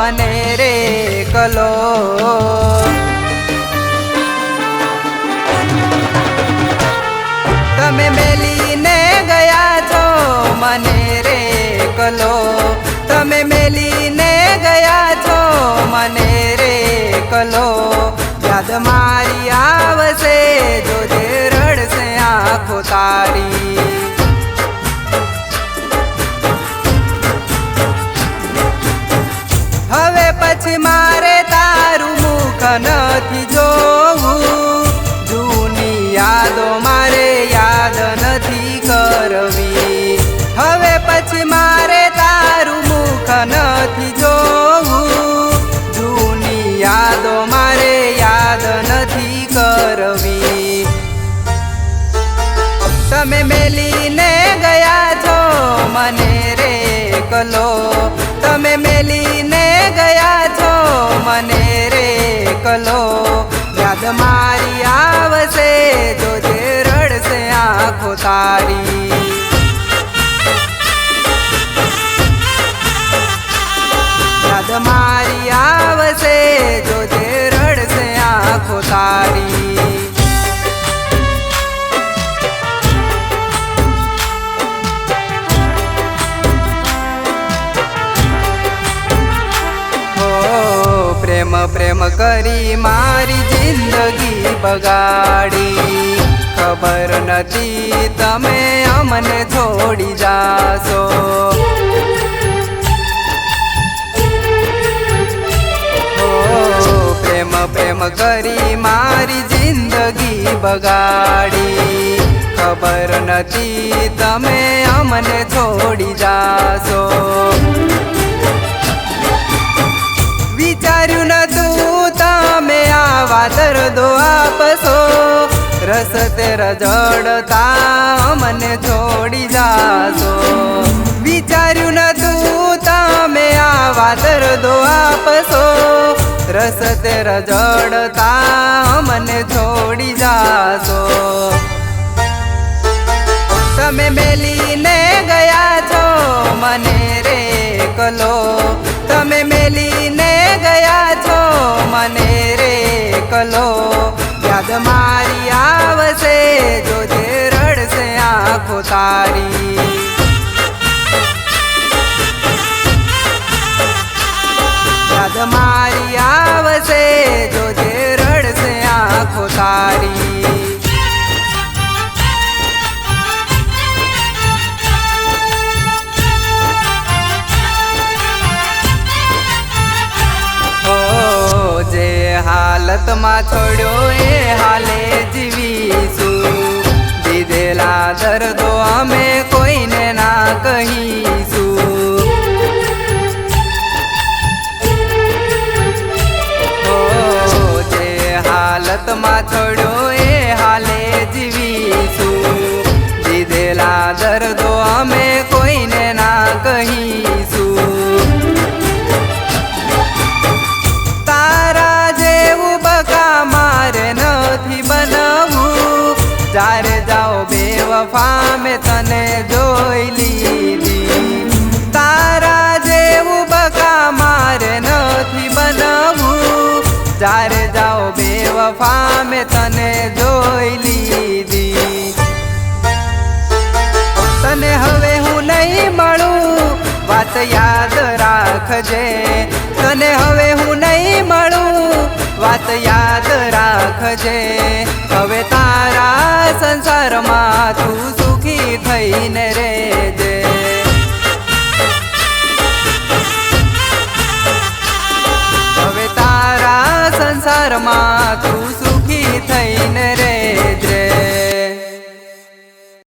મને રે કલો. તમે મેલીને ગયા છો મને રે કલો. તમે મેલીને ગયા છો મને રે કલો. યાદ મારી આવશે જોજે રડશે આંખો તારી. હવે પછી મારે તારું મુખ નથી જોવું. જૂની યાદો મારે યાદ નથી કરવી. હવે પછી મારે તારું મુખ નથી જોવું. જૂની યાદો મારે યાદ નથી કરવી. તમે મેલીને ગયા છો મને રે કલો. તમે મેલીને ગયા છો મને રે કલો. યાદ મારી આવશે જોજે રડશે આંખો તારી. યાદ મારી આવશે જોજે રડશે આંખો તારી. પ્રેમ પ્રેમ કરી મારી જિંદગી બગાડી. ખબર નથી તમે અમને છોડી જાશો. પ્રેમ પ્રેમ કરી મારી જિંદગી બગાડી. ખબર નથી તમે અમને છોડી જાશો. વિચાર્યું નતું તમે આવા દર્દો આપશો. રસ્તે રજડતા મને છોડી જાશો. વિચાર્યું નતું તમે આવા દર્દો આપશો. રસ્તે રજડતા મને છોડી જાશો. તમે મેલીને ગયા છો મને રે કલો. તમે મેલીને ગયા છો મને રે કલો. યાદ મારી આવશે જોજે રડશે આંખો તારી. યાદ મારી આવશે જોજે રડશે આંખો તારી. જે હાલતમાં છોડ્યો એ હાલે જીવીશું. દીધેલા દર્દો અમે કોઈને ના કહીશું. જે હાલતમાં છોડ્યો એ હાલે જીવીશું. દીધેલા દર્દો અમે કોઈને ના કહીશું. મારે નથી બનવું. જ્યારે જાઓ બેવફા મેં તને જોઈ લીધી. તારા જેવું બકા મારે નથી બનવું. જ્યારે જાઓ બેવફા મેં તને જોઈ લીધી. તને હવે હું નહીં મળું વાત યાદ રાખજે. તને હવે હું નહીં મળું વાત યાદ રાખજે. હવે તારા સંસારમાં તું સુખી થઈને રહેજે. હવે તારા સંસારમાં